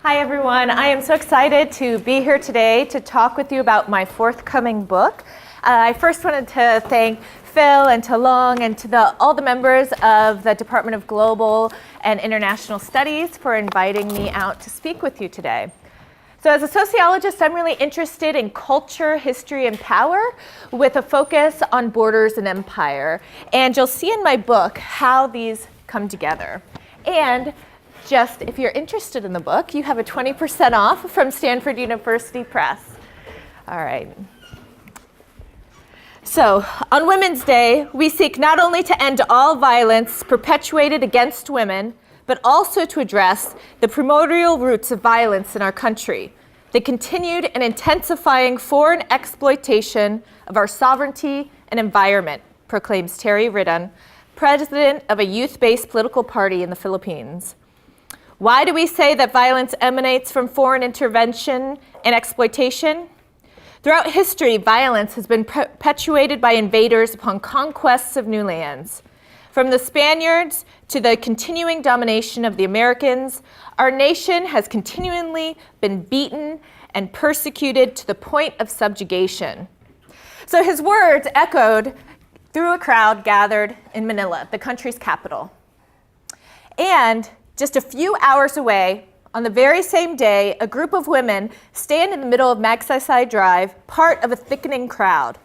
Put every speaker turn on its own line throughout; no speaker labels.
Hi everyone, I am so excited to be here today to talk with you about my forthcoming book. I first wanted to thank Phil and Long and to all the members of the Department of Global and International Studies for inviting me out to speak with you today. So as a sociologist, I'm really interested in culture, history, and power with a focus on borders and empire. And you'll see in my book how these come together. And just if you're interested in the book, you have a 20% off from Stanford University Press. All right. So, on Women's Day, we seek not only to end all violence perpetuated against women, but also to address the primordial roots of violence in our country, the continued and intensifying foreign exploitation of our sovereignty and environment, proclaims Terry Ridden, president of a youth-based political party in the Philippines. Why do we say that violence emanates from foreign intervention and exploitation? Throughout history, violence has been perpetuated by invaders upon conquests of new lands. From the Spaniards to the continuing domination of the Americans, our nation has continually been beaten and persecuted to the point of subjugation. So his words echoed through a crowd gathered in Manila, the country's capital. And just a few hours away, on the very same day, a group of women stand in the middle of Magsaysay Drive, part of a thickening crowd.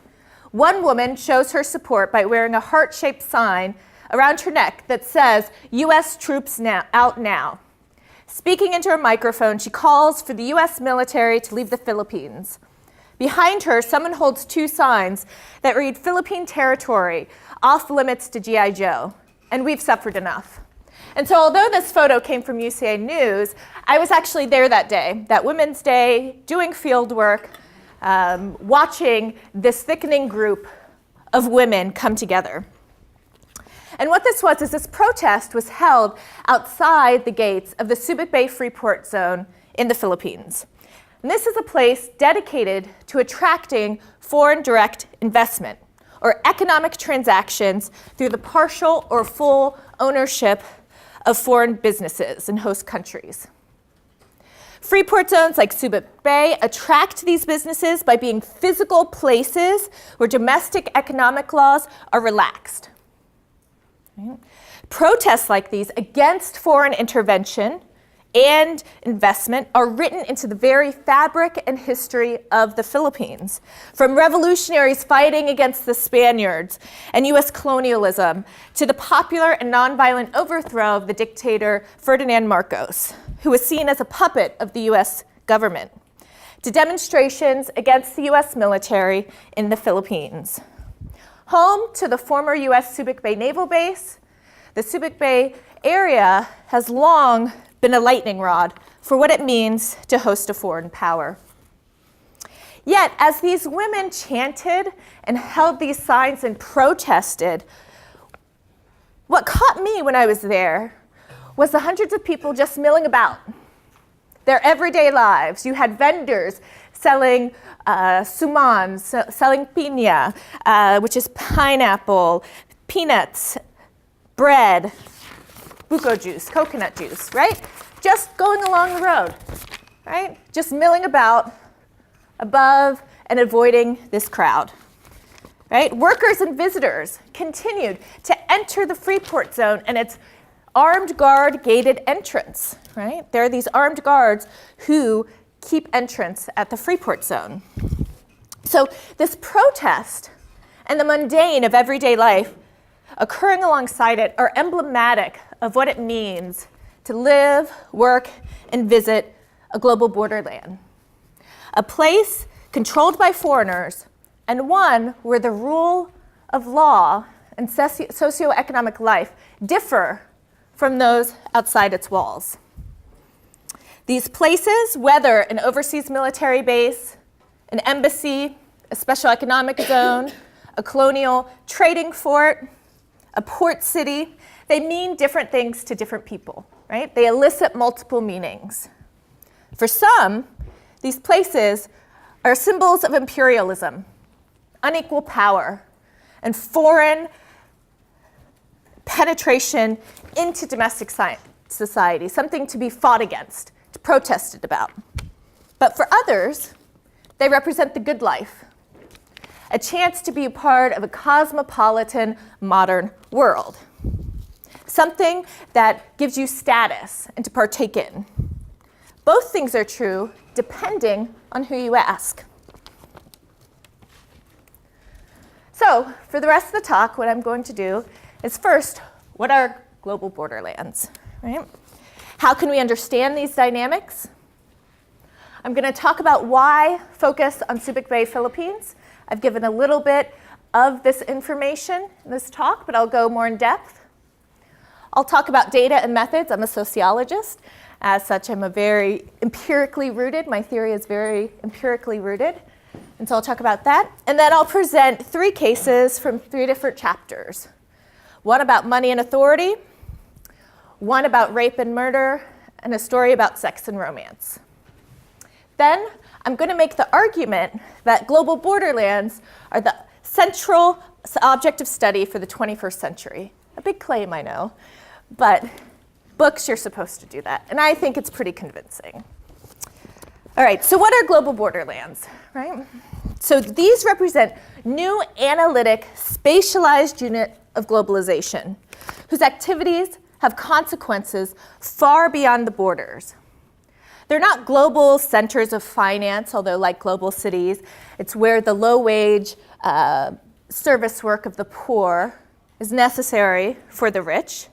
One woman shows her support by wearing a heart-shaped sign around her neck that says, "U.S. troops out now." Speaking into her microphone, she calls for the U.S. military to leave the Philippines. Behind her, someone holds two signs that read, "Philippine territory, off limits to G.I. Joe, and we've suffered enough." And so although this photo came from UCA News, I was actually there that day, that Women's Day, doing field work, watching this thickening group of women come together. And what this was is this protest was held outside the gates of the Subic Bay Freeport Zone in the Philippines. And this is a place dedicated to attracting foreign direct investment, or economic transactions through the partial or full ownership of foreign businesses in host countries. Freeport zones like Subic Bay attract these businesses by being physical places where domestic economic laws are relaxed. Right? Protests like these against foreign intervention and investment are written into the very fabric and history of the Philippines. From revolutionaries fighting against the Spaniards and US colonialism to the popular and nonviolent overthrow of the dictator Ferdinand Marcos, who was seen as a puppet of the US government, to demonstrations against the US military in the Philippines. Home to the former US Subic Bay Naval Base, the Subic Bay area has long been a lightning rod for what it means to host a foreign power. Yet, as these women chanted and held these signs and protested, what caught me when I was there was the hundreds of people just milling about, their everyday lives. You had vendors selling sumans, selling piña, which is pineapple, peanuts, bread, buko juice, coconut juice, right? Just going along the road, right? Just milling about above and avoiding this crowd, right? Workers and visitors continued to enter the Freeport Zone and its armed guard gated entrance, right? There are these armed guards who keep entrance at the Freeport Zone. So this protest and the mundane of everyday life occurring alongside it are emblematic of what it means to live, work, and visit a global borderland. A place controlled by foreigners and one where the rule of law and socioeconomic life differ from those outside its walls. These places, whether an overseas military base, an embassy, a special economic zone, a colonial trading fort, a port city, they mean different things to different people, right? They elicit multiple meanings. For some, these places are symbols of imperialism, unequal power, and foreign penetration into domestic society, something to be fought against, to protested about. But for others, they represent the good life, a chance to be a part of a cosmopolitan, modern world, something that gives you status and to partake in. Both things are true depending on who you ask. So for the rest of the talk, what I'm going to do is first, what are global borderlands, right? How can we understand these dynamics? I'm going to talk about why focus on Subic Bay, Philippines. I've given a little bit of this information in this talk, but I'll go more in depth. I'll talk about data and methods. I'm a sociologist. As such, I'm a very empirically rooted. My theory is very empirically rooted. And so I'll talk about that. And then I'll present 3 cases from 3 different chapters. One about money and authority, one about rape and murder, and a story about sex and romance. Then I'm going to make the argument that global borderlands are the central object of study for the 21st century. A big claim, I know, but books, you're supposed to do that. And I think it's pretty convincing. All right, so what are global borderlands, right? So these represent new analytic, spatialized unit of globalization, whose activities have consequences far beyond the borders. They're not global centers of finance, although like global cities, it's where the low-wage service work of the poor is necessary for the rich.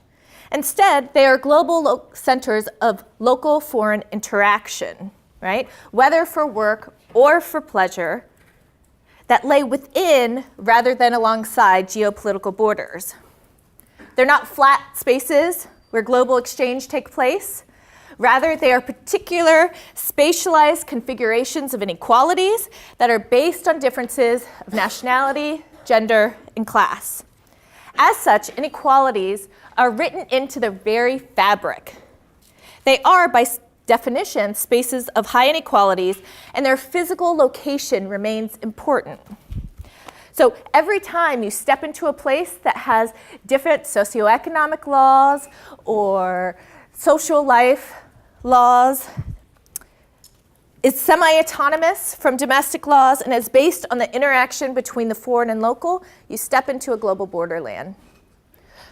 Instead, they are global centers of local foreign interaction, right? Whether for work or for pleasure, that lay within rather than alongside geopolitical borders. They're not flat spaces where global exchange take place. Rather, they are particular spatialized configurations of inequalities that are based on differences of nationality, gender, and class. As such, inequalities are written into the very fabric. They are, by definition, spaces of high inequalities, and their physical location remains important. So every time you step into a place that has different socioeconomic laws or social life laws, is semi-autonomous from domestic laws, and is based on the interaction between the foreign and local, you step into a global borderland.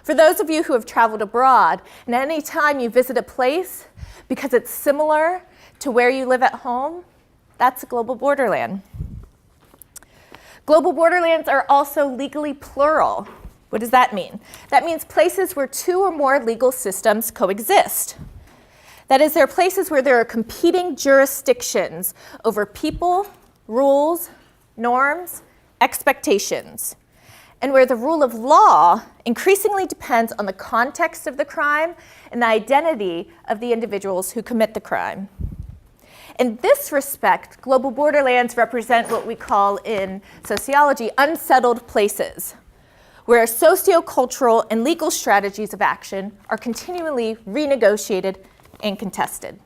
For those of you who have traveled abroad, and any time you visit a place because it's similar to where you live at home, that's a global borderland. Global borderlands are also legally plural. What does that mean? That means places where 2 or more legal systems coexist. That is, there are places where there are competing jurisdictions over people, rules, norms, expectations, and where the rule of law increasingly depends on the context of the crime and the identity of the individuals who commit the crime. In this respect, global borderlands represent what we call in sociology unsettled places, where sociocultural and legal strategies of action are continually renegotiated and contested.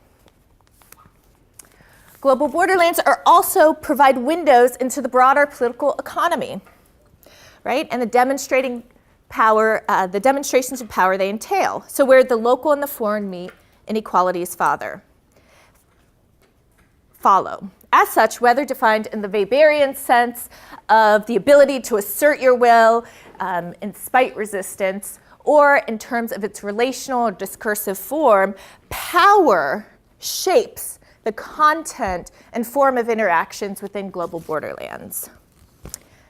Global borderlands are also provide windows into the broader political economy, right? And the demonstrations of power they entail. So where the local and the foreign meet, inequalities follow. As such, whether defined in the Weberian sense of the ability to assert your will in spite resistance, or in terms of its relational or discursive form, power shapes the content and form of interactions within global borderlands.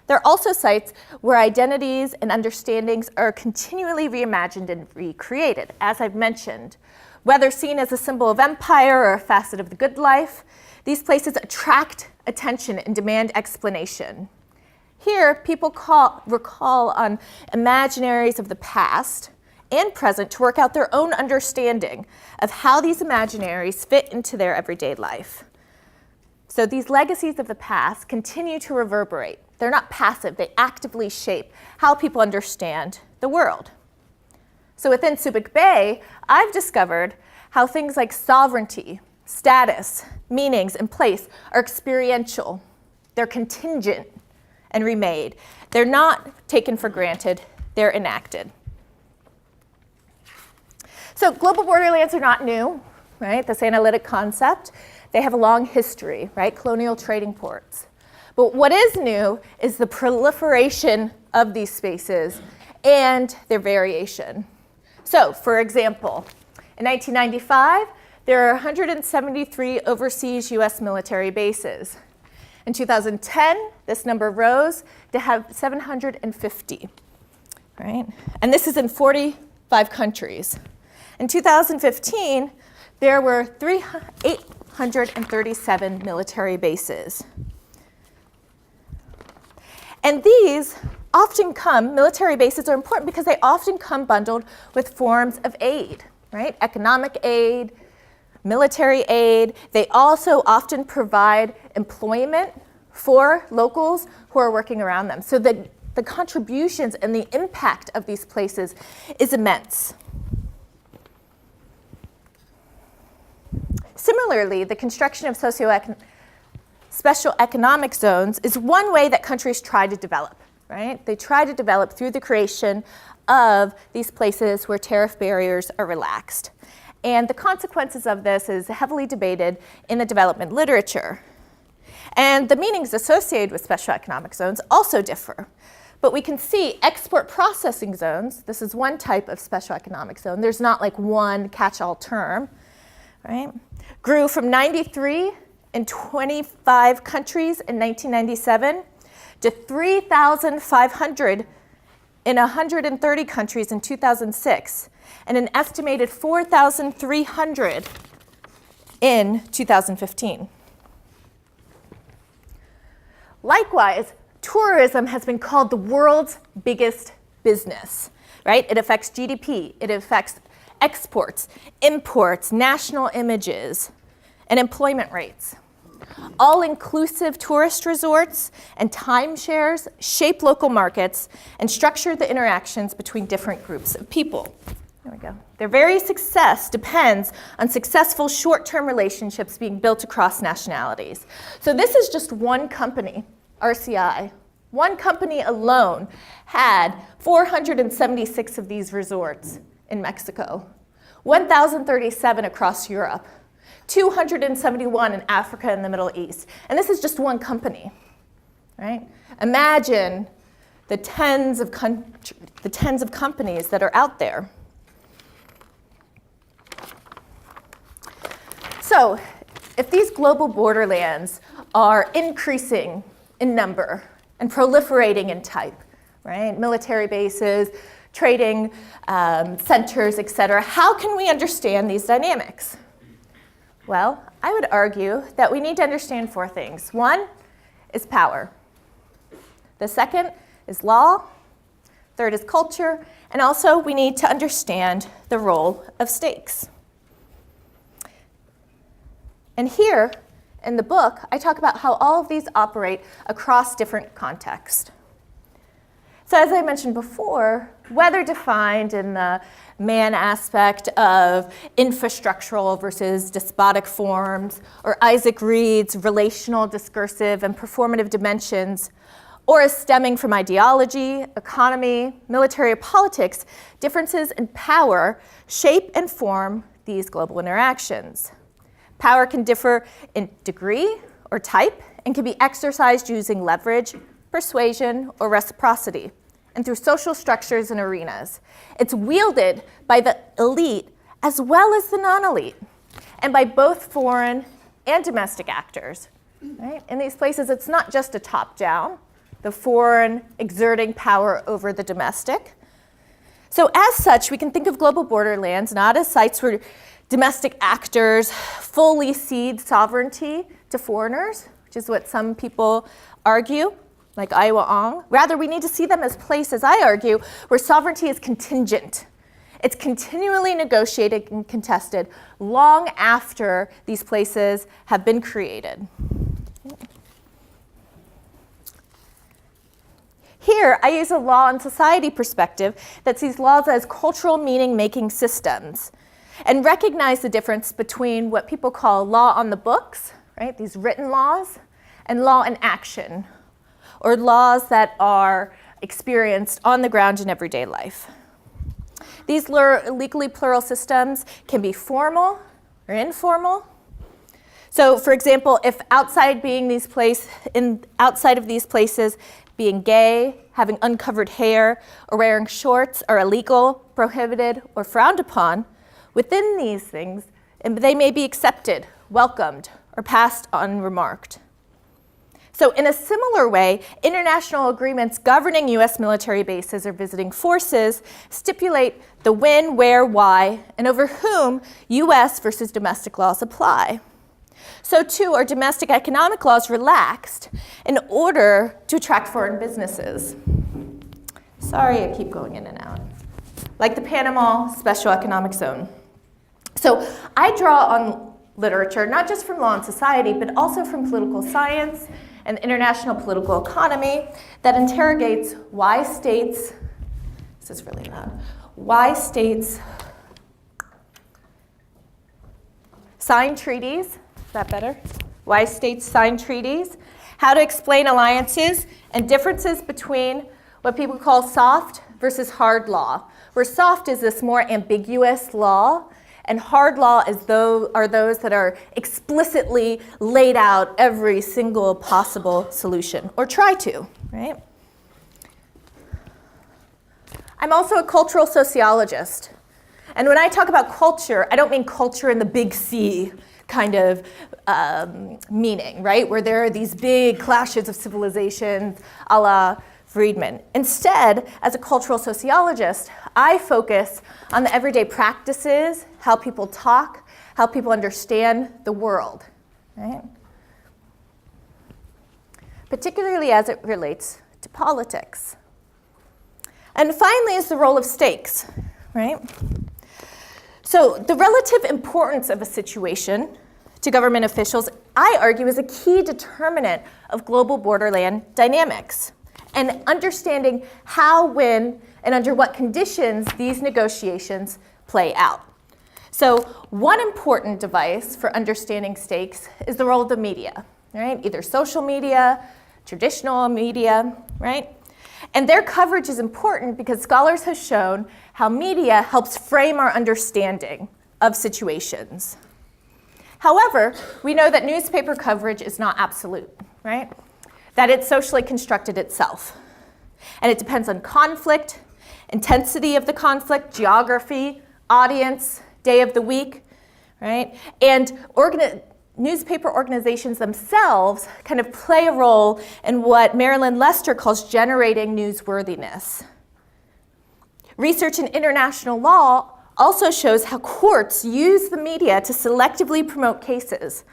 There are also sites where identities and understandings are continually reimagined and recreated, as I've mentioned. Whether seen as a symbol of empire or a facet of the good life, these places attract attention and demand explanation. Here, people recall on imaginaries of the past and present to work out their own understanding of how these imaginaries fit into their everyday life. So these legacies of the past continue to reverberate. They're not passive, they actively shape how people understand the world. So within Subic Bay, I've discovered how things like sovereignty, status, meanings, and place are experiential. They're contingent and remade. They're not taken for granted, they're enacted. So global borderlands are not new. right? This analytic concept. They have a long history, right? Colonial trading ports. But what is new is the proliferation of these spaces and their variation. So, for example, in 1995, there are 173 overseas US military bases. In 2010, this number rose to have 750, right? And this is in 45 countries. In 2015, there were 837 military bases. And these often military bases are important because they often come bundled with forms of aid, right? Economic aid, military aid. They also often provide employment for locals who are working around them. So the contributions and the impact of these places is immense. Similarly, the construction of special economic zones is one way that countries try to develop, right? They try to develop through the creation of these places where tariff barriers are relaxed. And the consequences of this is heavily debated in the development literature. And the meanings associated with special economic zones also differ. But we can see export processing zones, this is one type of special economic zone. There's not like one catch-all term, right? Grew from 93 in 25 countries in 1997 to 3,500 in 130 countries in 2006, and an estimated 4,300 in 2015. Likewise, tourism has been called the world's biggest business, right? It affects GDP, it affects exports, imports, national images, and employment rates. All-inclusive tourist resorts and timeshares shape local markets and structure the interactions between different groups of people. There we go. Their very success depends on successful short-term relationships being built across nationalities. So this is just one company, RCI. One company alone had 476 of these resorts in Mexico, 1,037 across Europe, 271 in Africa and the Middle East. And this is just one company, right? Imagine the tens of companies that are out there. So if these global borderlands are increasing in number and proliferating in type, right? Military bases, trading centers, et cetera, how can we understand these dynamics? Well, I would argue that we need to understand four things. One is power. The second is law. Third is culture. And also, we need to understand the role of stakes. And here in the book, I talk about how all of these operate across different contexts. So as I mentioned before, whether defined in the man aspect of infrastructural versus despotic forms, or Isaac Reed's relational, discursive, and performative dimensions, or as stemming from ideology, economy, military, or politics, differences in power shape and form these global interactions. Power can differ in degree or type and can be exercised using leverage, persuasion, or reciprocity, and through social structures and arenas. It's wielded by the elite as well as the non-elite, and by both foreign and domestic actors. Right? In these places, it's not just a top-down, the foreign exerting power over the domestic. So as such, we can think of global borderlands not as sites where domestic actors fully cede sovereignty to foreigners, which is what some people argue, like Iowa Ong. Rather, we need to see them as places, I argue, where sovereignty is contingent. It's continually negotiated and contested long after these places have been created. Here, I use a law and society perspective that sees laws as cultural meaning-making systems, and recognize the difference between what people call law on the books, right, these written laws, and law in action, or laws that are experienced on the ground in everyday life. These legally plural systems can be formal, or informal. So, for example, if outside of these places, being gay, having uncovered hair, or wearing shorts are illegal, prohibited, or frowned upon, within these things, they may be accepted, welcomed, or passed unremarked. So in a similar way, international agreements governing U.S. military bases or visiting forces stipulate the when, where, why, and over whom U.S. versus domestic laws apply. So too are domestic economic laws relaxed in order to attract foreign businesses. Sorry, I keep going in and out. Like the Panama Special Economic Zone. So I draw on literature, not just from law and society, but also from political science and international political economy that interrogates why states, this is really loud, why states sign treaties, is that better? Why states sign treaties, how to explain alliances and differences between what people call soft versus hard law, where soft is this more ambiguous law, and hard law are those that are explicitly laid out every single possible solution, or try to, right? I'm also a cultural sociologist. And when I talk about culture, I don't mean culture in the big C kind of meaning, right? Where there are these big clashes of civilizations a la Friedman. Instead, as a cultural sociologist, I focus on the everyday practices, how people talk, how people understand the world, right? Particularly as it relates to politics. And finally is the role of stakes, right? So the relative importance of a situation to government officials, I argue, is a key determinant of global borderland dynamics. And understanding how, when, and under what conditions these negotiations play out. So one important device for understanding stakes is the role of the media, right? Either social media, traditional media, right? And their coverage is important because scholars have shown how media helps frame our understanding of situations. However, we know that newspaper coverage is not absolute, right? That it's socially constructed itself. And it depends on conflict, intensity of the conflict, geography, audience, day of the week, right? And newspaper organizations themselves kind of play a role in what Marilyn Lester calls generating newsworthiness. Research in international law also shows how courts use the media to selectively promote cases,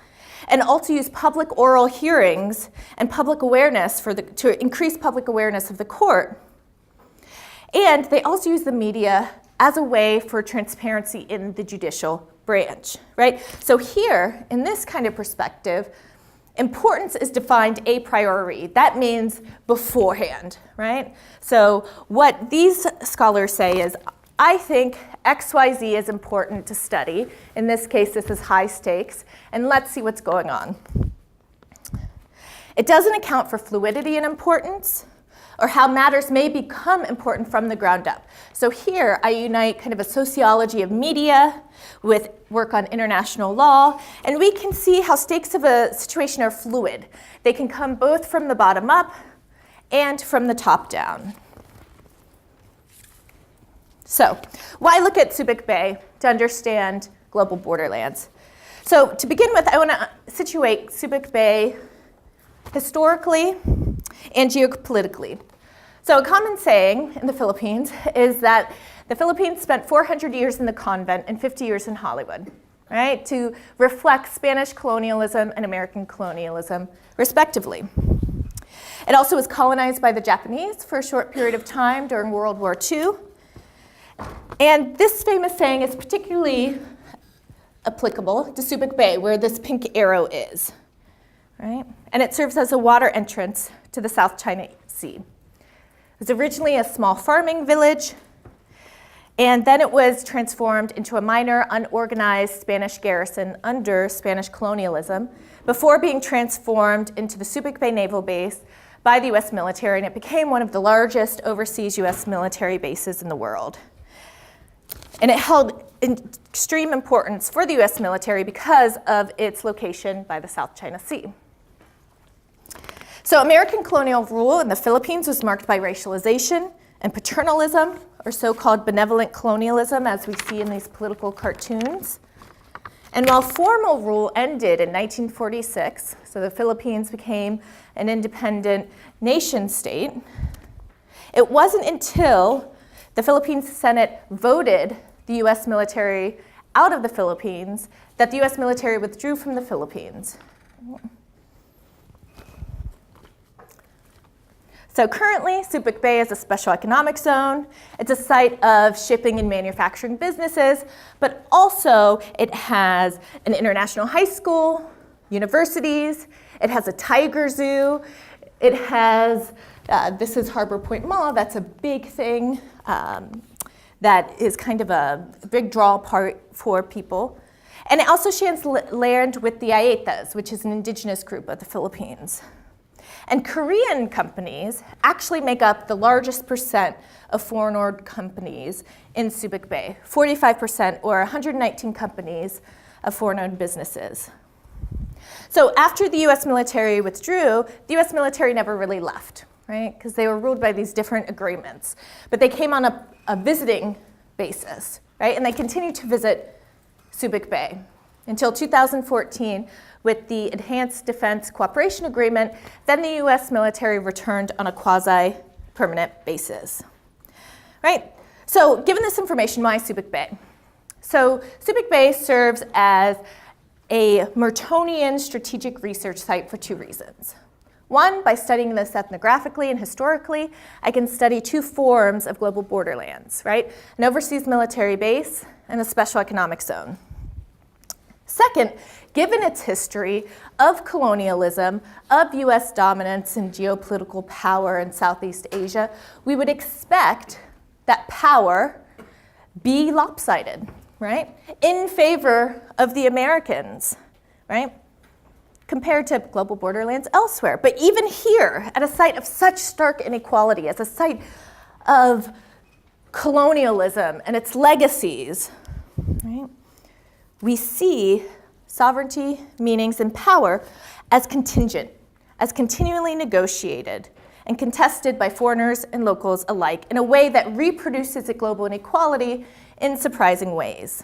and also use public oral hearings and public awareness to increase public awareness of the court. And they also use the media as a way for transparency in the judicial branch, right? So here, in this kind of perspective, importance is defined a priori. That means beforehand, right? So what these scholars say is, I think XYZ is important to study. In this case, this is high stakes, and let's see what's going on. It doesn't account for fluidity and importance, or how matters may become important from the ground up. So here, I unite kind of a sociology of media with work on international law, and we can see how stakes of a situation are fluid. They can come both from the bottom up and from the top down. So, why look at Subic Bay to understand global borderlands? So, to begin with, I want to situate Subic Bay historically and geopolitically. So, a common saying in the Philippines is that the Philippines spent 400 years in the convent and 50 years in Hollywood, right, to reflect Spanish colonialism and American colonialism, respectively. It also was colonized by the Japanese for a short period of time during World War II. And this famous saying is particularly applicable to Subic Bay, where this pink arrow is, right? And it serves as a water entrance to the South China Sea. It was originally a small farming village, and then it was transformed into a minor, unorganized Spanish garrison under Spanish colonialism before being transformed into the Subic Bay Naval Base by the US military, and it became one of the largest overseas US military bases in the world. And it held extreme importance for the US military because of its location by the South China Sea. So American colonial rule in the Philippines was marked by racialization and paternalism, or so-called benevolent colonialism, as we see in these political cartoons. And while formal rule ended in 1946, so the Philippines became an independent nation state, it wasn't until the Philippines Senate voted the US military out of the Philippines that the US military withdrew from the Philippines. So currently, Subic Bay is a special economic zone. It's a site of shipping and manufacturing businesses, but also it has an international high school, universities, it has a tiger zoo, it has, this is Harbor Point Mall, that's a big thing that is kind of a big draw part for people. And it also shares land with the Ayetas, which is an indigenous group of the Philippines. And Korean companies actually make up the largest percent of foreign-owned companies in Subic Bay, 45%, or 119 companies of foreign-owned businesses. So after the US military withdrew, the US military never really left, right? Because they were ruled by these different agreements. But they came on a visiting basis, right? And they continued to visit Subic Bay until 2014, with the Enhanced Defense Cooperation Agreement. Then the US military returned on a quasi-permanent basis. Right? So given this information, why Subic Bay? So Subic Bay serves as a Mertonian strategic research site for two reasons. One, by studying this ethnographically and historically, I can study two forms of global borderlands, right? An overseas military base and a special economic zone. Second, given its history of colonialism, of US dominance and geopolitical power in Southeast Asia, we would expect that power be lopsided, right? In favor of the Americans, right? Compared to global borderlands elsewhere. But even here, at a site of such stark inequality, as a site of colonialism and its legacies, right? We see sovereignty, meanings, and power as contingent, as continually negotiated and contested by foreigners and locals alike in a way that reproduces a global inequality in surprising ways.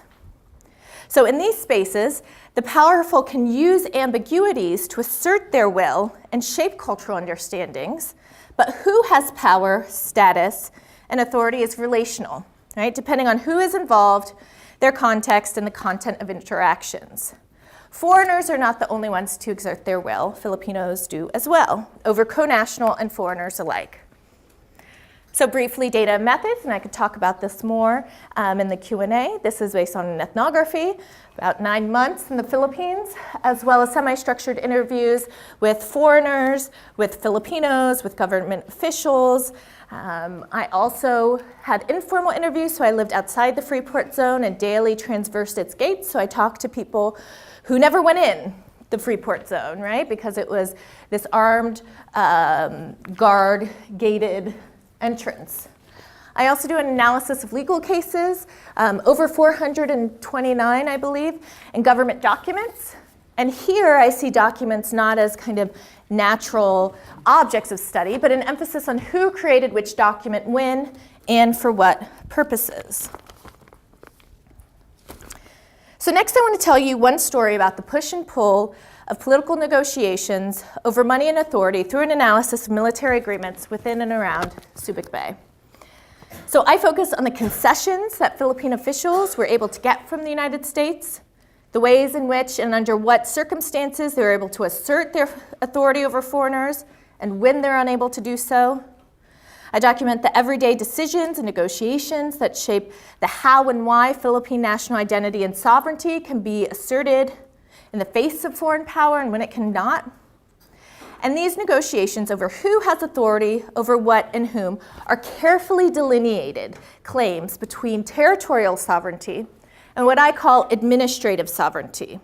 So in these spaces, the powerful can use ambiguities to assert their will and shape cultural understandings, but who has power, status, and authority is relational, right? Depending on who is involved, their context, and the content of interactions. Foreigners are not the only ones to exert their will. Filipinos do as well, over co-national and foreigners alike. So briefly, data and methods, and I could talk about this more in the Q&A. This is based on an ethnography, about 9 months in the Philippines, as well as semi-structured interviews with foreigners, with Filipinos, with government officials. I also had informal interviews, so I lived outside the Freeport Zone and daily transversed its gates, so I talked to people who never went in the Freeport Zone, right? Because it was this armed, guard-gated entrance. I also do an analysis of legal cases, over 429, I believe, and government documents. And here I see documents not as kind of natural objects of study, but an emphasis on who created which document when and for what purposes. So next I want to tell you one story about the push and pull of political negotiations over money and authority through an analysis of military agreements within and around Subic Bay. So I focus on the concessions that Philippine officials were able to get from the United States, the ways in which and under what circumstances they were able to assert their authority over foreigners, and when they're unable to do so. I document the everyday decisions and negotiations that shape the how and why Philippine national identity and sovereignty can be asserted in the face of foreign power and when it cannot. And these negotiations over who has authority over what and whom are carefully delineated claims between territorial sovereignty and what I call administrative sovereignty,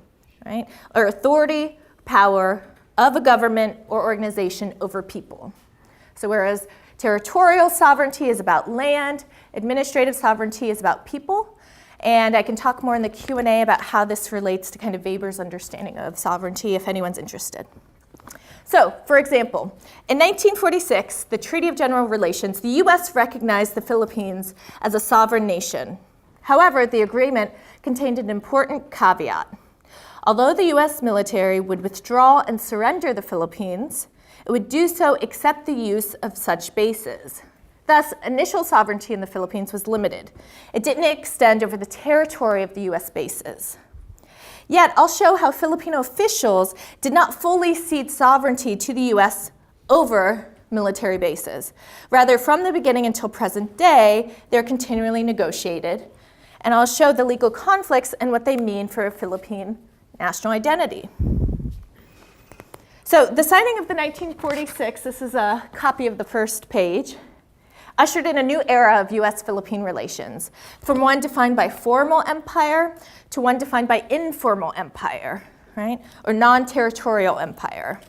right? Or authority, power of a government or organization over people. So whereas territorial sovereignty is about land, administrative sovereignty is about people, And I can talk more in the Q&A about how this relates to kind of Weber's understanding of sovereignty if anyone's interested. So, for example, in 1946, the Treaty of General Relations, the US recognized the Philippines as a sovereign nation. However, the agreement contained an important caveat. Although the US military would withdraw and surrender the Philippines, it would do so except the use of such bases. Thus, initial sovereignty in the Philippines was limited. It didn't extend over the territory of the US bases. Yet, I'll show how Filipino officials did not fully cede sovereignty to the US over military bases. Rather, from the beginning until present day, they're continually negotiated. And I'll show the legal conflicts and what they mean for a Philippine national identity. So the signing of the 1946, this is a copy of the first page, ushered in a new era of US-Philippine relations, from one defined by formal empire to one defined by informal empire, right? Or non-territorial empire.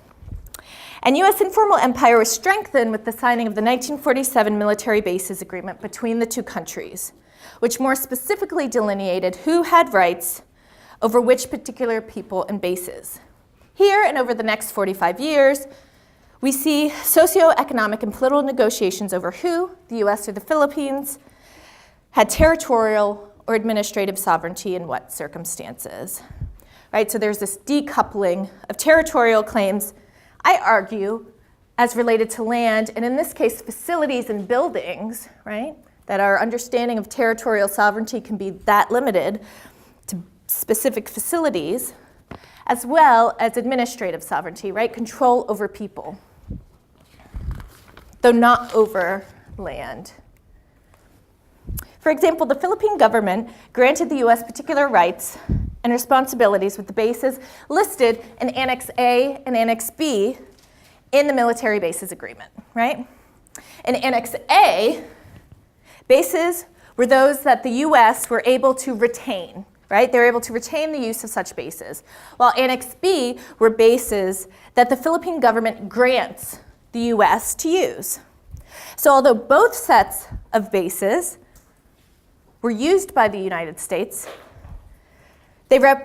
And US informal empire was strengthened with the signing of the 1947 Military Bases Agreement between the two countries, which more specifically delineated who had rights over which particular people and bases. Here and over the next 45 years, we see socioeconomic and political negotiations over who, the US or the Philippines, had territorial or administrative sovereignty in what circumstances. Right? So there's this decoupling of territorial claims, I argue, as related to land, and in this case, facilities and buildings, right? That our understanding of territorial sovereignty can be that limited to specific facilities, as well as administrative sovereignty, right? Control over people, though not over land. For example, the Philippine government granted the US particular rights and responsibilities with the bases listed in Annex A and Annex B in the Military Bases Agreement, right? In Annex A, bases were those that the US were able to retain, right? They were able to retain the use of such bases, while Annex B were bases that the Philippine government grants the US to use. So although both sets of bases were used by the United States,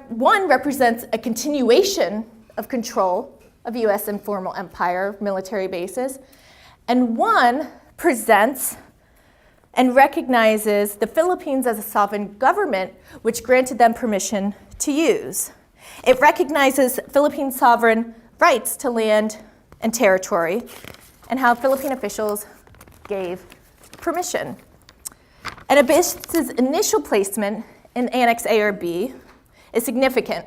one represents a continuation of control of US informal empire military bases, and one presents and recognizes the Philippines as a sovereign government, which granted them permission to use. It recognizes Philippine sovereign rights to land and territory, and how Philippine officials gave permission. And a base's initial placement in Annex A or B is significant,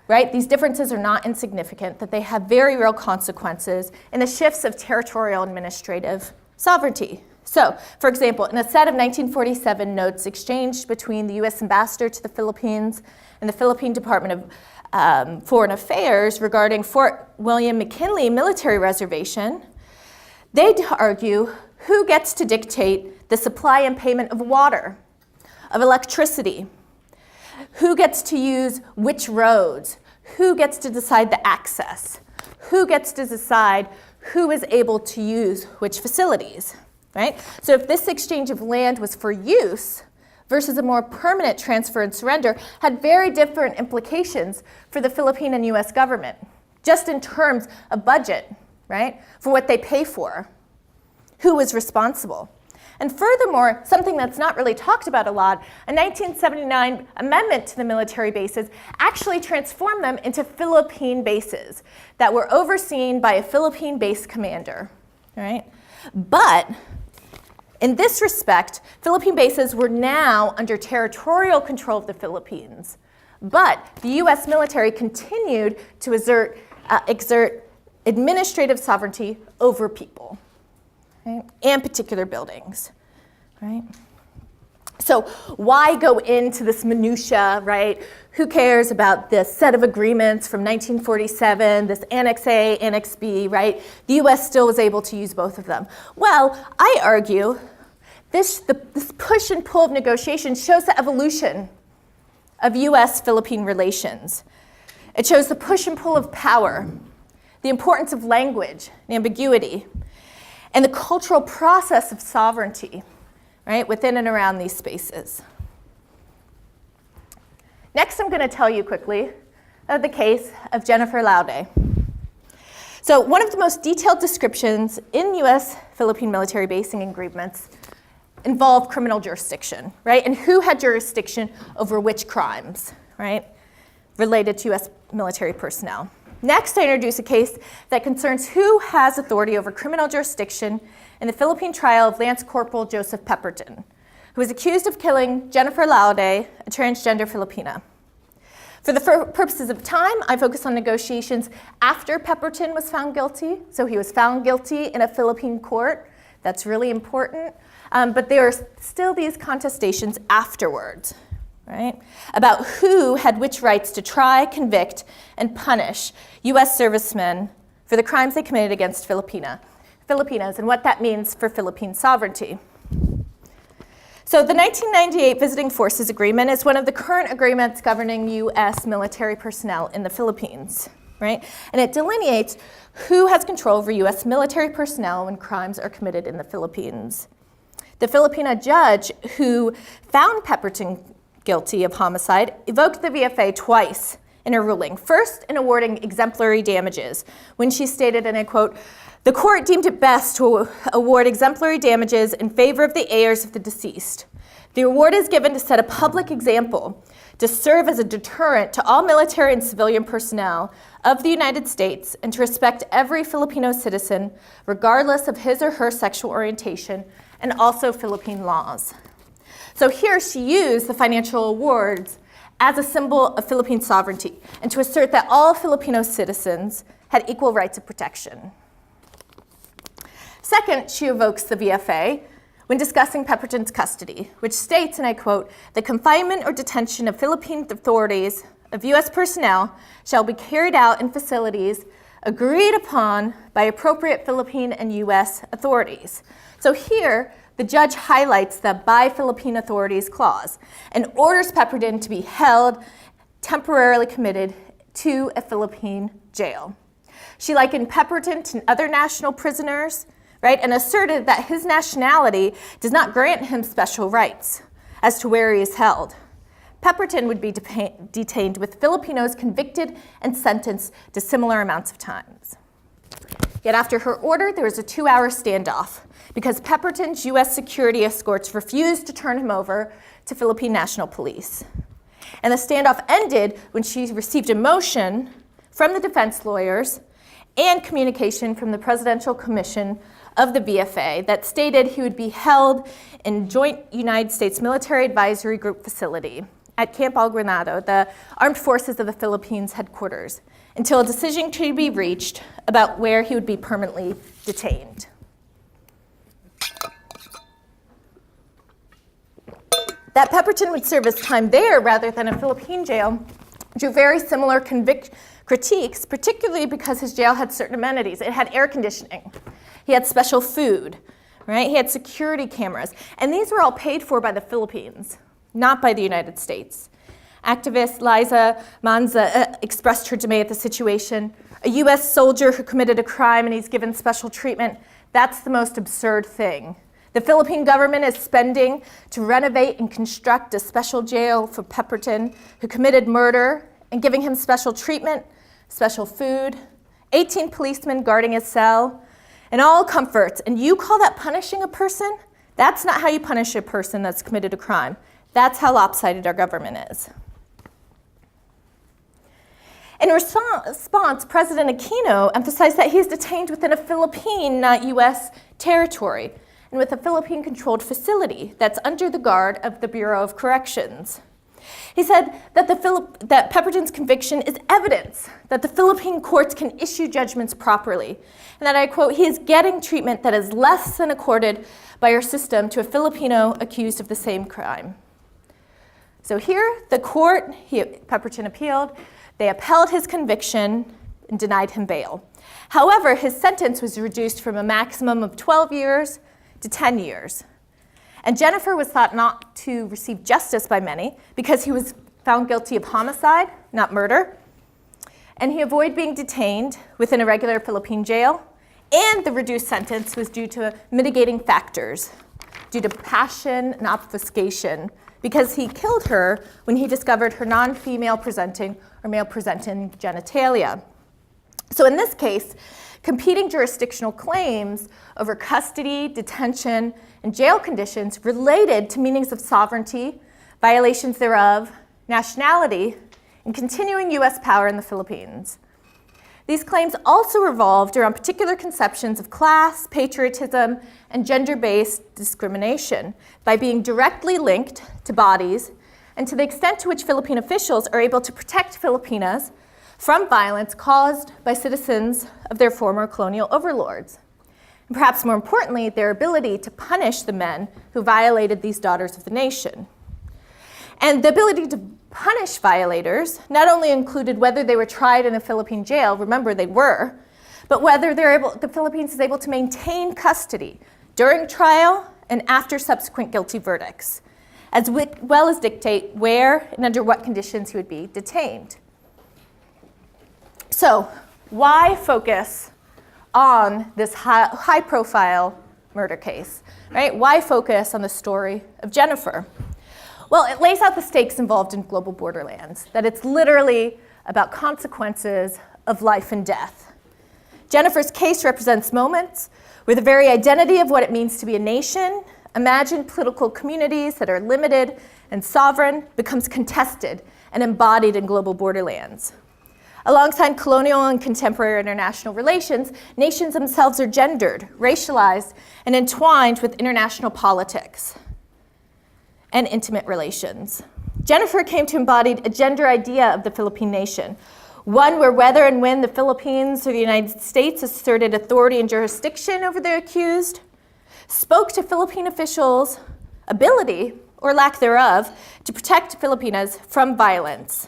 right? These differences are not insignificant, that they have very real consequences in the shifts of territorial administrative sovereignty. So, for example, in a set of 1947 notes exchanged between the US ambassador to the Philippines and the Philippine Department of Foreign Affairs regarding Fort William McKinley military reservation, they argue who gets to dictate the supply and payment of water, of electricity, who gets to use which roads, who gets to decide the access, who gets to decide who is able to use which facilities. Right? So if this exchange of land was for use versus a more permanent transfer and surrender, had very different implications for the Philippine and US government, just in terms of budget, right? For what they pay for, who was responsible. And furthermore, something that's not really talked about a lot, a 1979 amendment to the military bases actually transformed them into Philippine bases that were overseen by a Philippine base commander, right? But in this respect, Philippine bases were now under territorial control of the Philippines. But the US military continued to exert administrative sovereignty over people, right? And particular buildings, right? So why go into this minutia, right? Who cares about this set of agreements from 1947, this Annex A, Annex B, right? The US still was able to use both of them. Well, I argue this push and pull of negotiations shows the evolution of US-Philippine relations. It shows the push and pull of power, the importance of language, and ambiguity, and the cultural process of sovereignty, right, within and around these spaces. Next, I'm going to tell you quickly of the case of Jennifer Laude. So one of the most detailed descriptions in U.S. Philippine military basing agreements involved criminal jurisdiction, right? And who had jurisdiction over which crimes, right? Related to U.S. military personnel. Next, I introduce a case that concerns who has authority over criminal jurisdiction in the Philippine trial of Lance Corporal Joseph Pepperton, who was accused of killing Jennifer Laude, a transgender Filipina. For the purposes of time, I focus on negotiations after Pepperton was found guilty. So he was found guilty in a Philippine court. That's really important. But there are still these contestations afterwards, right? About who had which rights to try, convict, and punish U.S. servicemen for the crimes they committed against Filipinas, and what that means for Philippine sovereignty. So the 1998 Visiting Forces Agreement is one of the current agreements governing U.S. military personnel in the Philippines, right? And it delineates who has control over U.S. military personnel when crimes are committed in the Philippines. The Filipina judge who found Pepperton guilty of homicide evoked the VFA twice in her ruling. First, in awarding exemplary damages, when she stated, and I quote, "The court deemed it best to award exemplary damages in favor of the heirs of the deceased. The award is given to set a public example, to serve as a deterrent to all military and civilian personnel of the United States, and to respect every Filipino citizen, regardless of his or her sexual orientation, and also Philippine laws." So here she used the financial awards as a symbol of Philippine sovereignty, and to assert that all Filipino citizens had equal rights of protection. Second, she evokes the VFA when discussing Pepperton's custody, which states, and I quote, "The confinement or detention of Philippine authorities of U.S. personnel shall be carried out in facilities agreed upon by appropriate Philippine and U.S. authorities." So here, the judge highlights the by Philippine authorities clause and orders Pepperton to be held, temporarily committed to a Philippine jail. She likened Pepperton to other national prisoners, right, and asserted that his nationality does not grant him special rights as to where he is held. Pepperton would be detained with Filipinos convicted and sentenced to similar amounts of times. Yet after her order, there was a 2-hour standoff because Pepperton's U.S. security escorts refused to turn him over to Philippine National Police. And the standoff ended when she received a motion from the defense lawyers and communication from the Presidential Commission of the VFA that stated he would be held in Joint United States Military Advisory Group facility at Camp Al Granado, the Armed Forces of the Philippines headquarters, until a decision could be reached about where he would be permanently detained. That Pepperton would serve his time there rather than a Philippine jail drew very similar critiques, particularly because his jail had certain amenities. It had air conditioning. He had special food, right? He had security cameras. And these were all paid for by the Philippines, not by the United States. Activist Liza Manza expressed her dismay at the situation. A U.S. soldier who committed a crime and he's given special treatment, that's the most absurd thing. The Philippine government is spending to renovate and construct a special jail for Pepperton, who committed murder, and giving him special treatment, special food, 18 policemen guarding his cell, and all comforts. And you call that punishing a person? That's not how you punish a person that's committed a crime. That's how lopsided our government is. In response, President Aquino emphasized that he is detained within a Philippine, not U.S. territory, and with a Philippine-controlled facility that's under the guard of the Bureau of Corrections. He said that that Pepperton's conviction is evidence that the Philippine courts can issue judgments properly, and that, I quote, "he is getting treatment that is less than accorded by our system to a Filipino accused of the same crime." So here, the court, Pepperton appealed, they upheld his conviction and denied him bail. However, his sentence was reduced from a maximum of 12 years to 10 years. And Jennifer was thought not to receive justice by many because he was found guilty of homicide, not murder. And he avoided being detained within a regular Philippine jail. And the reduced sentence was due to mitigating factors, due to passion and obfuscation because he killed her when he discovered her non-female presenting or male presenting genitalia. So in this case, competing jurisdictional claims over custody, detention, and jail conditions related to meanings of sovereignty, violations thereof, nationality, and continuing US power in the Philippines. These claims also revolved around particular conceptions of class, patriotism, and gender-based discrimination by being directly linked to bodies and to the extent to which Philippine officials are able to protect Filipinas from violence caused by citizens of their former colonial overlords. And perhaps more importantly, their ability to punish the men who violated these daughters of the nation. And the ability to punish violators not only included whether they were tried in a Philippine jail, remember they were, but whether the Philippines is able to maintain custody during trial and after subsequent guilty verdicts, as well as dictate where and under what conditions he would be detained. So, why focus on this high-profile murder case, right? Why focus on the story of Jennifer? Well, it lays out the stakes involved in global borderlands, that it's literally about consequences of life and death. Jennifer's case represents moments where the very identity of what it means to be a nation, imagined political communities that are limited and sovereign, becomes contested and embodied in global borderlands. Alongside colonial and contemporary international relations, nations themselves are gendered, racialized, and entwined with international politics and intimate relations. Jennifer came to embody a gender idea of the Philippine nation, one where whether and when the Philippines or the United States asserted authority and jurisdiction over the accused, spoke to Philippine officials' ability, or lack thereof, to protect Filipinas from violence.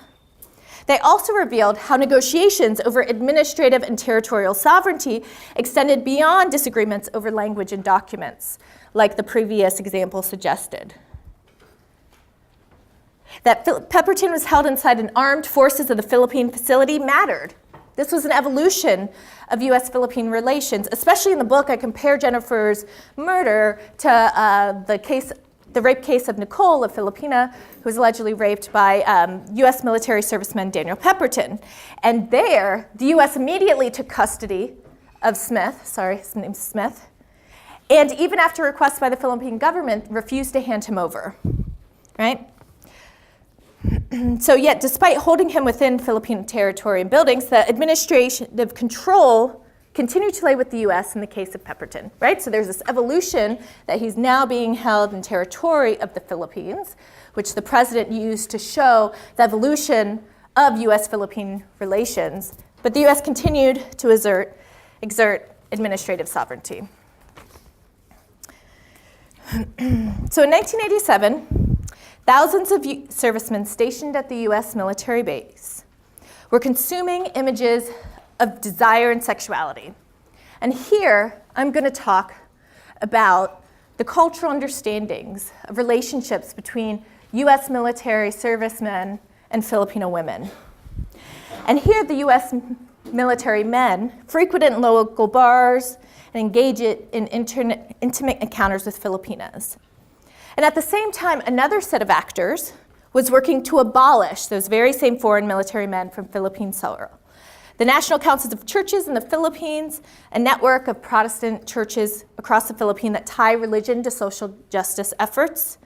They also revealed how negotiations over administrative and territorial sovereignty extended beyond disagreements over language and documents, like the previous example suggested. That Pepperton was held inside an armed forces of the Philippine facility mattered. This was an evolution of US-Philippine relations. Especially in the book, I compare Jennifer's murder to the rape case of Nicole, a Filipina, who was allegedly raped by US military serviceman Daniel Pepperton. And there, the US immediately took custody of Smith, his name's Smith, and even after request by the Philippine government, refused to hand him over, right? So yet, despite holding him within Philippine territory and buildings, the administrative control continued to lay with the US in the case of Pepperton, right? So there's this evolution that he's now being held in territory of the Philippines, which the president used to show the evolution of US-Philippine relations. But the US continued to exert administrative sovereignty. So in 1987, thousands of servicemen stationed at the US military base were consuming images of desire and sexuality. And here, I'm going to talk about the cultural understandings of relationships between US military servicemen and Filipino women. And here, the US military men frequented local bars and engage in intimate encounters with Filipinas. And at the same time, another set of actors was working to abolish those very same foreign military men from Philippine soil. The National Councils of Churches in the Philippines, a network of Protestant churches across the Philippines that tie religion to social justice efforts.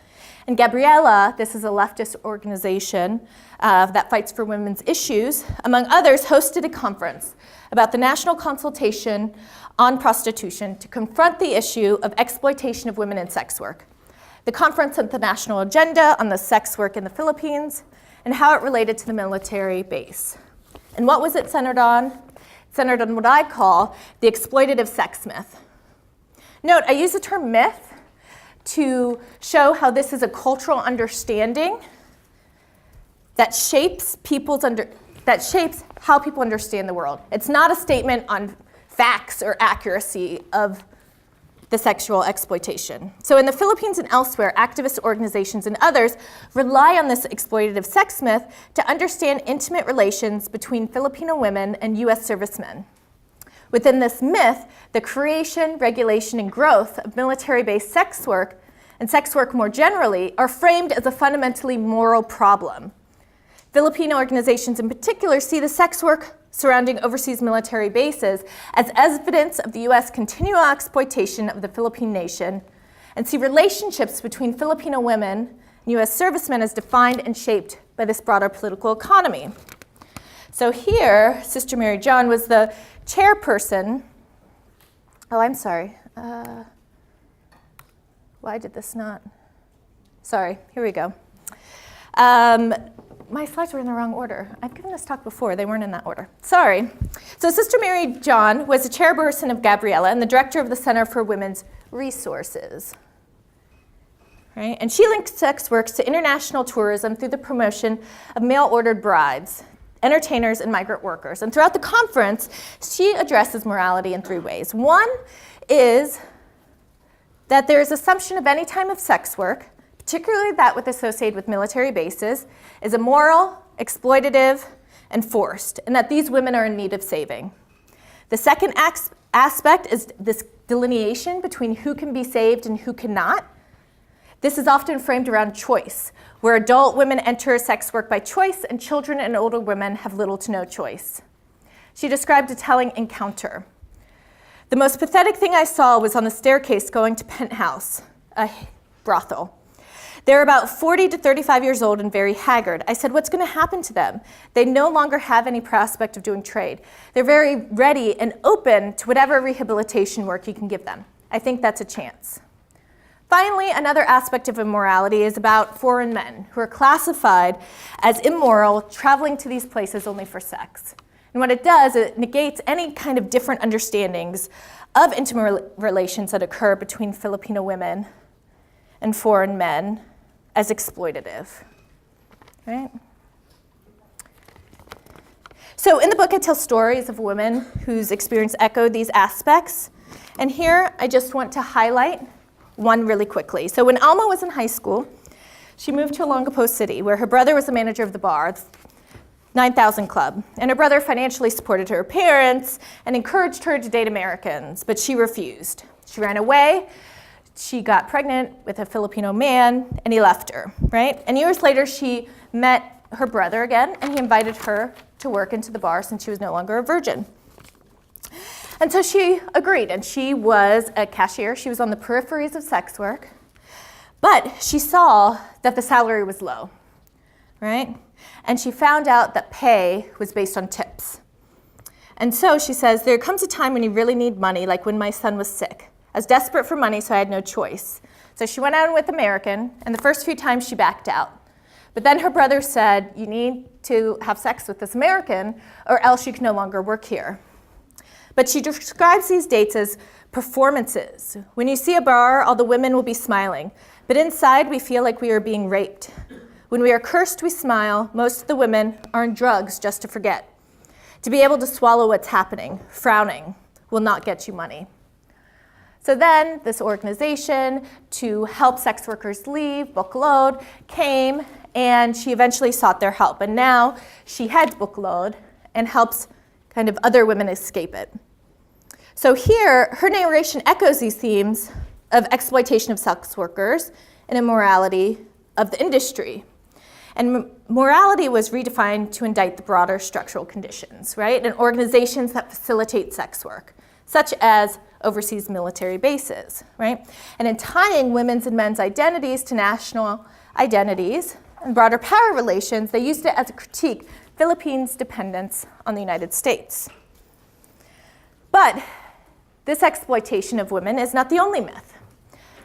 And Gabriela, this is a leftist organization that fights for women's issues, among others, hosted a conference about the national consultation on prostitution to confront the issue of exploitation of women in sex work. The conference set the national agenda on the sex work in the Philippines and how it related to the military base. And what was it centered on? It centered on what I call the exploitative sex myth. Note, I use the term myth to show how this is a cultural understanding that shapes how people understand the world. It's not a statement on facts or accuracy of the sexual exploitation. So in the Philippines and elsewhere, activist organizations and others rely on this exploitative sex myth to understand intimate relations between Filipino women and US servicemen. Within this myth, the creation, regulation, and growth of military-based sex work and sex work more generally, are framed as a fundamentally moral problem. Filipino organizations in particular see the sex work surrounding overseas military bases as evidence of the U.S. continual exploitation of the Philippine nation, and see relationships between Filipino women and U.S. servicemen as defined and shaped by this broader political economy. So here, Sister Mary John was the chairperson. Oh, I'm sorry. Why did this not? Sorry, here we go. My slides were in the wrong order. I've given this talk before. They weren't in that order. Sorry. So Sister Mary John was the chairperson of Gabriela and the director of the Center for Women's Resources. Right? And she linked sex work to international tourism through the promotion of mail-ordered brides, entertainers, and migrant workers. And throughout the conference, she addresses morality in three ways. One is that there is assumption of any time of sex work, particularly that associated with military bases, is immoral, exploitative, and forced, and that these women are in need of saving. The second aspect is this delineation between who can be saved and who cannot. This is often framed around choice, where adult women enter sex work by choice and children and older women have little to no choice. She described a telling encounter. The most pathetic thing I saw was on the staircase going to Penthouse, a brothel. They're about 40 to 35 years old and very haggard. I said, what's going to happen to them? They no longer have any prospect of doing trade. They're very ready and open to whatever rehabilitation work you can give them. I think that's a chance. Finally, another aspect of immorality is about foreign men who are classified as immoral, traveling to these places only for sex. And what it does, it negates any kind of different understandings of intimate relations that occur between Filipino women and foreign men as exploitative, right? So in the book, I tell stories of women whose experience echoed these aspects. And here, I just want to highlight one really quickly. So when Alma was in high school, she moved to Olongapo City, where her brother was the manager of the bar, 9,000 Club. And her brother financially supported her parents and encouraged her to date Americans, but she refused. She ran away. She got pregnant with a Filipino man, and he left her, right? And years later, she met her brother again, and he invited her to work into the bar since she was no longer a virgin. And so she agreed, and she was a cashier. She was on the peripheries of sex work, but she saw that the salary was low, right? And she found out that pay was based on tips. And so she says, there comes a time when you really need money, like when my son was sick. I was desperate for money, so I had no choice. So she went out with American, and the first few times she backed out. But then her brother said, you need to have sex with this American, or else you can no longer work here. But she describes these dates as performances. When you see a bar, all the women will be smiling, but inside we feel like we are being raped. When we are cursed, we smile. Most of the women are on drugs just to forget. To be able to swallow what's happening, frowning, will not get you money. So then this organization to help sex workers leave, Book Load, came, and she eventually sought their help. And now she heads Book Load and helps kind of other women escape it. So here, her narration echoes these themes of exploitation of sex workers and immorality of the industry. And morality was redefined to indict the broader structural conditions, right? And organizations that facilitate sex work, such as overseas military bases, right? And in tying women's and men's identities to national identities and broader power relations, they used it as a critique Philippines' dependence on the United States. But this exploitation of women is not the only myth,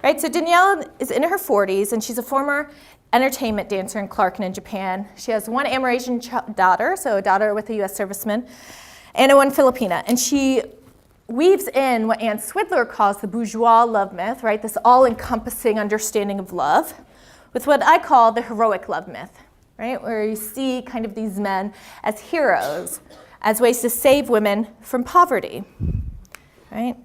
right? So Danielle is in her 40s, and she's a former entertainment dancer in Clarkin in Japan. She has one Amerasian daughter, so a daughter with a US serviceman, and one Filipina. And she weaves in what Anne Swidler calls the bourgeois love myth, right? This all-encompassing understanding of love, with what I call the heroic love myth, right? Where you see kind of these men as heroes, as ways to save women from poverty, right?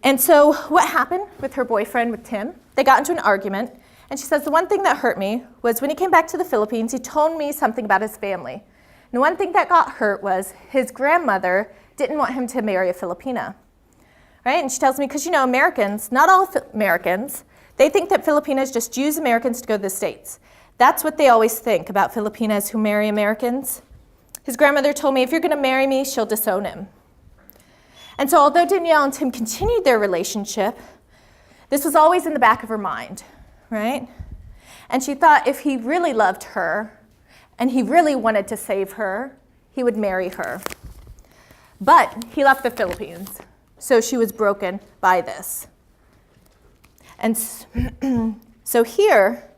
And so what happened with her boyfriend, with Tim? They got into an argument, and she says, the one thing that hurt me was when he came back to the Philippines, he told me something about his family. And one thing that got hurt was his grandmother didn't want him to marry a Filipina, right? And she tells me, because Americans, not all Americans, They think that Filipinos just use Americans to go to the States. That's what they always think about Filipinas who marry Americans. His grandmother told me, if you're going to marry me, she'll disown him. And so although Danielle and Tim continued their relationship, this was always in the back of her mind, right? And she thought if he really loved her and he really wanted to save her, he would marry her. But he left the Philippines, so she was broken by this. And so here,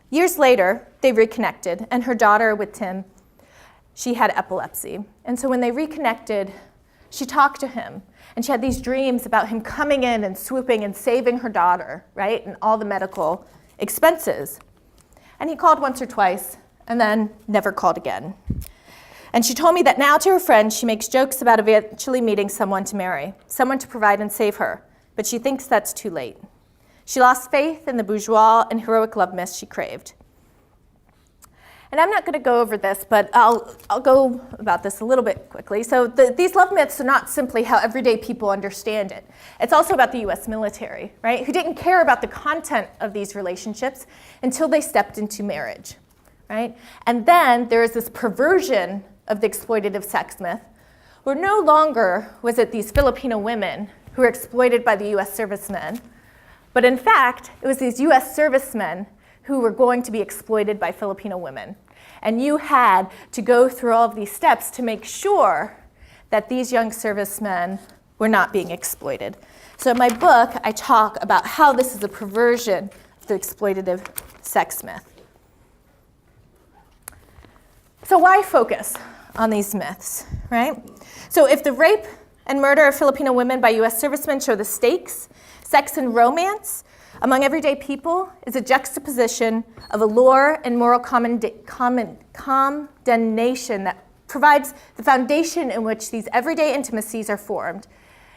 years later, they reconnected, and her daughter with Tim, she had epilepsy. And so when they reconnected, she talked to him, and she had these dreams about him coming in and swooping and saving her daughter, right, and all the medical expenses. And he called once or twice, and then never called again. And she told me that now to her friends, she makes jokes about eventually meeting someone to marry, someone to provide and save her, but she thinks that's too late. She lost faith in the bourgeois and heroic love myths she craved. And I'm not going to go over this, but I'll go about this a little bit quickly. So these love myths are not simply how everyday people understand it. It's also about the US military, right, who didn't care about the content of these relationships until they stepped into marriage, right? And then there is this perversion of the exploitative sex myth, where no longer was it these Filipino women who were exploited by the US servicemen, but in fact, it was these US servicemen who were going to be exploited by Filipino women. And you had to go through all of these steps to make sure that these young servicemen were not being exploited. So in my book, I talk about how this is a perversion of the exploitative sex myth. So why focus on these myths, right? So if the rape and murder of Filipino women by US servicemen show the stakes, sex and romance among everyday people is a juxtaposition of allure and moral condemnation that provides the foundation in which these everyday intimacies are formed.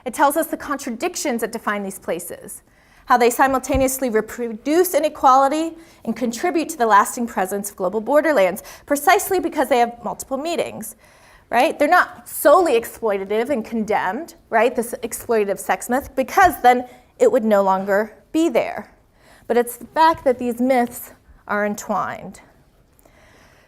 It tells us the contradictions that define these places, how they simultaneously reproduce inequality and contribute to the lasting presence of global borderlands, precisely because they have multiple meanings, right? They're not solely exploitative and condemned, right, this exploitative sex myth, because then it would no longer be there. But it's the fact that these myths are entwined.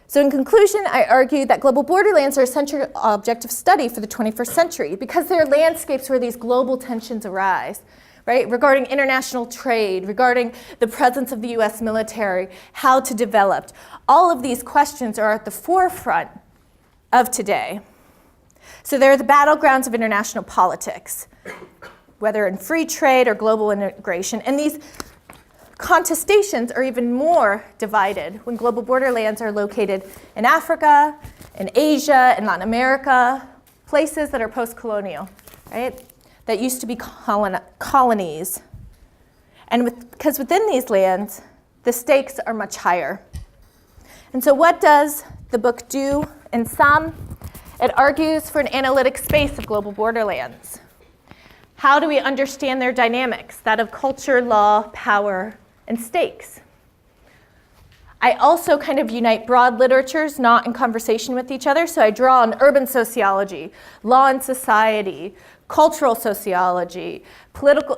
So in conclusion, I argue that global borderlands are a central object of study for the 21st century because they're landscapes where these global tensions arise, right? Regarding international trade, regarding the presence of the US military, how to develop. All of these questions are at the forefront of today. So they're the battlegrounds of international politics, whether in free trade or global integration. And these contestations are even more divided when global borderlands are located in Africa, in Asia, in Latin America, places that are post-colonial, right? That used to be colonies. And because within these lands, the stakes are much higher. And so what does the book do? In sum, it argues for an analytic space of global borderlands. How do we understand their dynamics, that of culture, law, power, and stakes? I also kind of unite broad literatures not in conversation with each other, so I draw on urban sociology, law and society, cultural sociology,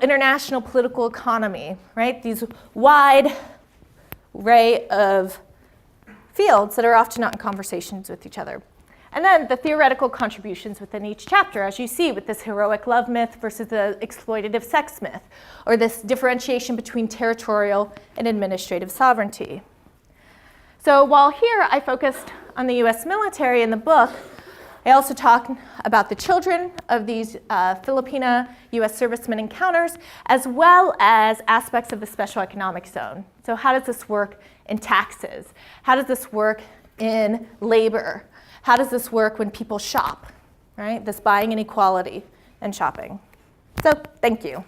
international political economy, right? These wide array of fields that are often not in conversations with each other. And then the theoretical contributions within each chapter, as you see with this heroic love myth versus the exploitative sex myth, or this differentiation between territorial and administrative sovereignty. So while here I focused on the US military in the book, I also talk about the children of these Filipina US servicemen encounters, as well as aspects of the special economic zone. So how does this work in taxes? How does this work in labor? How does this work when people shop, right? This buying inequality and shopping. So thank you.